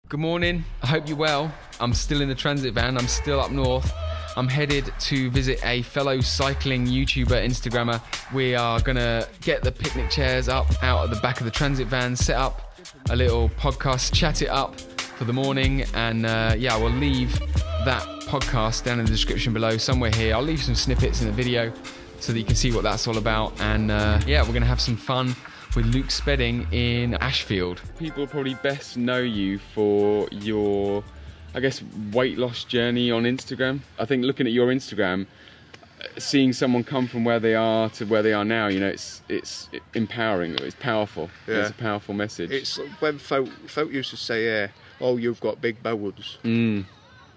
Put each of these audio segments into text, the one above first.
Good morning, I hope you're well. I'm still in the transit van, I'm still up north. I'm headed to visit a fellow cycling YouTuber, Instagrammer. We are gonna get the picnic chairs up out of the back of the transit van, set up a little podcast, chat it up for the morning, and yeah, we'll leave that podcast down in the description below, somewhere here. I'll leave some snippets in the video so that you can see what that's all about, and yeah, we're gonna have some fun with Luke Spedding in Ashfield. People probably best know you for your, I guess, weight loss journey on Instagram. I think looking at your Instagram, seeing someone come from where they are to where they are now, you know, it's empowering, it's powerful. Yeah. It's a powerful message. It's when folk used to say, oh, you've got big bones. And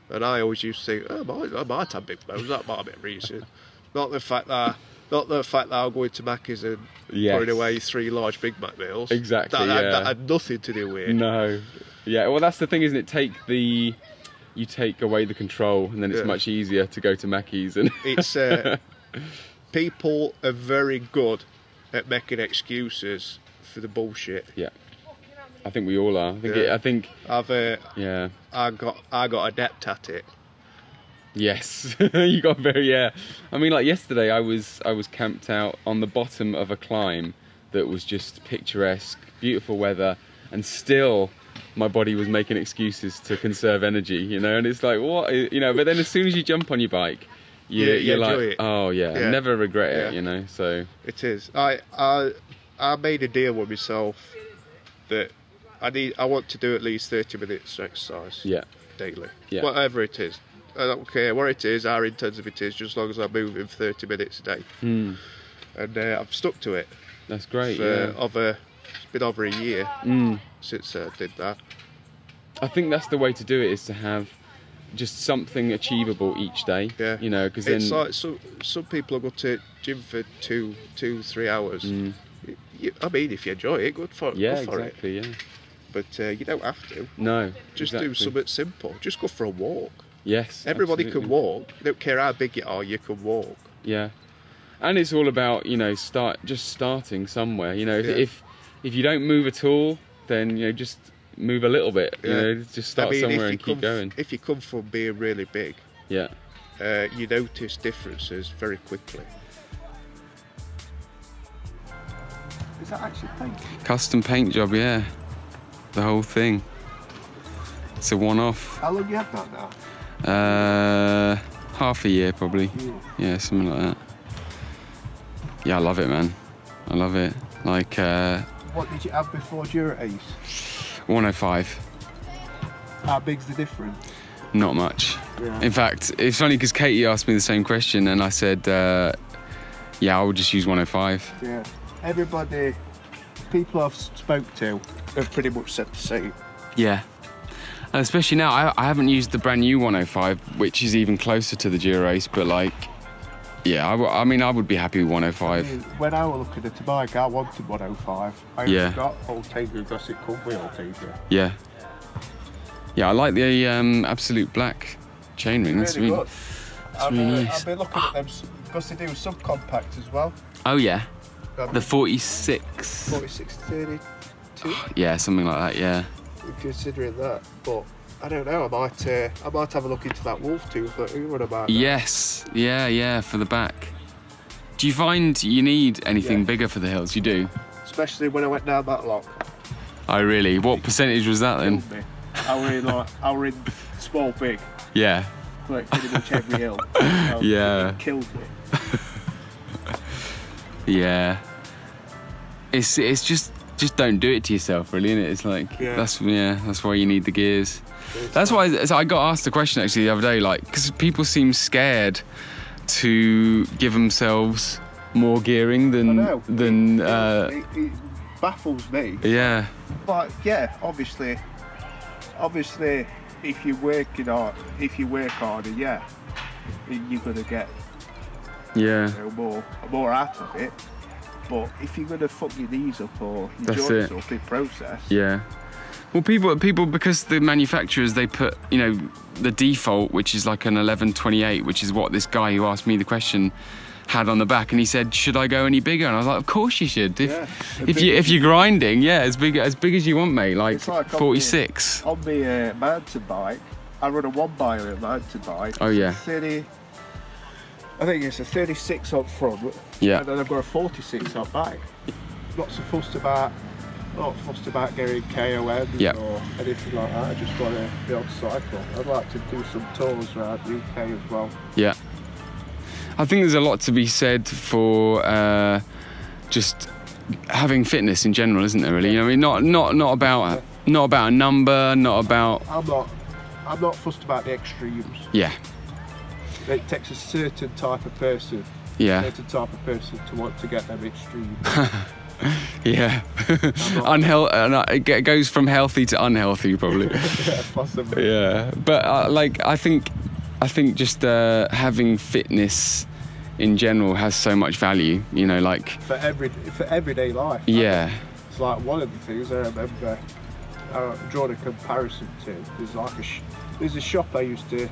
I always used to think, oh, I might have big bones, that might be a reason. Not the fact that I'm going to Mackey's and putting away 3 large Big Mac meals. Exactly, that had nothing to do with it. No. Yeah, well, that's the thing, isn't it? You take away the control, and then it's much easier to go to Mackey's. And it's people are very good at making excuses for the bullshit. Yeah, I think we all are. I think I got adept at it. Yes, you got very, I mean, like yesterday I was camped out on the bottom of a climb that was just picturesque, beautiful weather, and still my body was making excuses to conserve energy, you know, and it's like, what, you know, but then as soon as you jump on your bike, you're like, it. Oh yeah, never regret it, you know, so. It is. I made a deal with myself that I want to do at least 30 minutes exercise daily, whatever it is. I don't care what it is, how intensive it is, just as long as I'm moving 30 minutes a day. And I've stuck to it. That's great, it's been over a year since I did that. I think that's the way to do it, is to have just something achievable each day. Yeah. You know, because then... It's like, some people go to gym for 2-3 hours. I mean, if you enjoy it, good for it. Yeah, exactly, But you don't have to. No, just do something simple. Just go for a walk. Yes, everybody absolutely. Can walk. You don't care how big you are, you can walk. Yeah, and it's all about, you know, starting somewhere. You know, if you don't move at all, then, you know, just move a little bit. You know, just start somewhere and keep going. If you come from being really big, you notice differences very quickly. Is that actually paint? Custom paint job, yeah. The whole thing. It's a one-off. How long have you had that now? Half a year probably. Yeah, something like that. Yeah, I love it, man. I love it. Like, what did you have before Dura Ace? 105. How big's the difference? Not much. Yeah. In fact, it's funny because Katie asked me the same question, and I said, yeah, I would just use 105. Yeah. Everybody, people I've spoke to have pretty much said the same. Yeah. Especially now, I haven't used the brand new 105, which is even closer to the Dura-Ace, but like, yeah, I mean, I would be happy with 105. I mean, when I was looking at the bike, I wanted 105. I only got Ultegra because it could be Ultegra. Yeah. Yeah, I like the absolute black chainring. That's really good. That's really nice. I've been looking at them because they do subcompact as well. Oh yeah, the 46. 4632. Yeah, something like that. Yeah. Considering that, but I don't know. I might have a look into that wolf tooth that we were about. Yes, yeah, for the back. Do you find you need anything bigger for the hills? You do, especially when I went down that lock. Oh really? What percentage was that then? I were in small big. Yeah. Like pretty much every hill. It killed me. Yeah. It's just don't do it to yourself, really, innit? It's like, that's why you need the gears. That's why I got asked the question actually the other day, like, because people seem scared to give themselves more gearing than it baffles me. Yeah. But yeah, obviously, if you work harder, you're gonna get more out of it. But if you're gonna fuck your knees up or your joints up in process, well, people because the manufacturers, they put, you know, the default, which is like an 1128, which is what this guy who asked me the question had on the back, and he said, should I go any bigger? And I was like, of course you should. If you're grinding, yeah, as big as you want, mate. Like 46. On the mountain bike, I run a 1 miler mountain bike. Oh yeah. 30. I think it's a 36 up front. Yeah. And then I've got a 46 up back. Not fussed about getting KOMs or anything like that. I just want to be able to cycle. I'd like to do some tours around the UK as well. Yeah. I think there's a lot to be said for just having fitness in general, isn't there? Really, you know, I mean, not about a number, not about. I'm not fussed about the extremes. Yeah. It takes a certain type of person. Yeah. A certain type of person to want to get them extremes. Yeah. It goes from healthy to unhealthy, probably. Yeah, possibly. Yeah, but like I think just having fitness in general has so much value, you know, like for everyday life. Yeah. It's like one of the things I remember drawing a comparison to. There's a shop I used to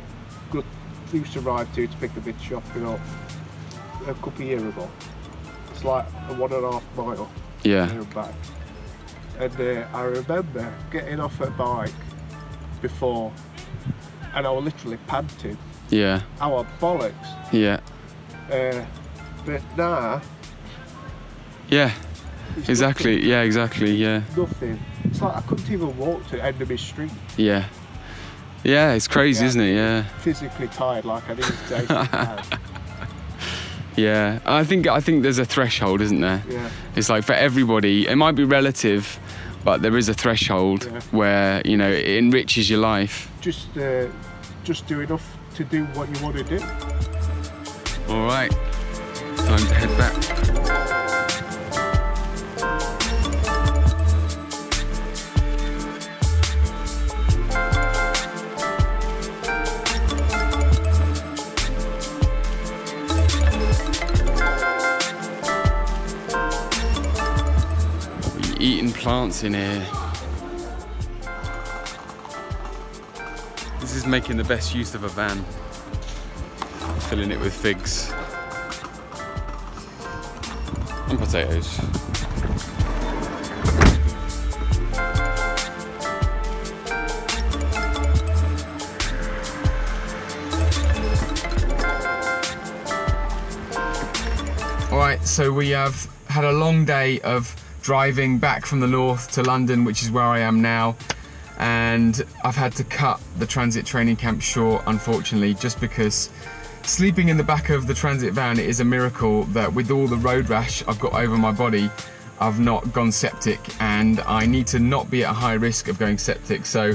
ride to pick the bit shopping up a couple of years ago. It's like a 1.5 mile. Yeah. There and back. And I remember getting off a bike before, and I was literally panting. Yeah. I was bollocks. Yeah. But now. Yeah. Exactly. Nothing. Yeah. Exactly. Yeah. Nothing. It's like I couldn't even walk to the end of my street. Yeah. Yeah. It's crazy, isn't it? Yeah. Physically tired, like I need to take it down. Yeah, I think there's a threshold, isn't there? Yeah. It's like for everybody, it might be relative, but there is a threshold where, you know, it enriches your life. Just do enough to do what you want to do. All right, time to head back. Eating plants in here. This is making the best use of a van. Filling it with figs and potatoes. All right, so we have had a long day of driving back from the north to London, which is where I am now, and I've had to cut the transit training camp short, unfortunately, just because sleeping in the back of the transit van is a miracle that with all the road rash I've got over my body, I've not gone septic, and I need to not be at a high risk of going septic. So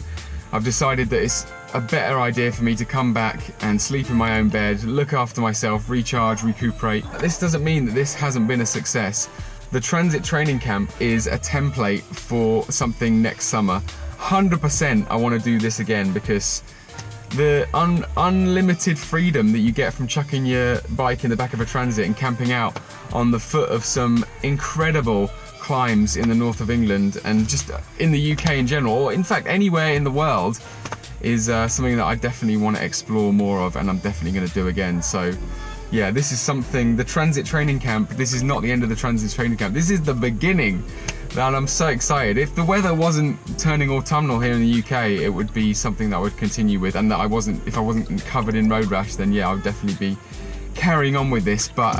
I've decided that it's a better idea for me to come back and sleep in my own bed, look after myself, recharge, recuperate. This doesn't mean that this hasn't been a success. The transit training camp is a template for something next summer. 100% I want to do this again, because the unlimited freedom that you get from chucking your bike in the back of a transit and camping out on the foot of some incredible climbs in the north of England and just in the UK in general, or in fact anywhere in the world, is something that I definitely want to explore more of, and I'm definitely going to do again. So yeah, this is something, the transit training camp, this is not the end of the transit training camp, this is the beginning, and I'm so excited. If the weather wasn't turning autumnal here in the UK, it would be something that I would continue with, and that if I wasn't covered in road rash, then yeah, I would definitely be carrying on with this. But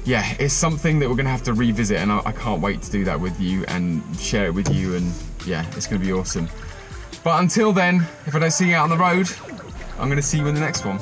yeah, it's something that we're gonna have to revisit, and I can't wait to do that with you and share it with you, and yeah, it's gonna be awesome. But until then, if I don't see you out on the road, I'm gonna see you in the next one.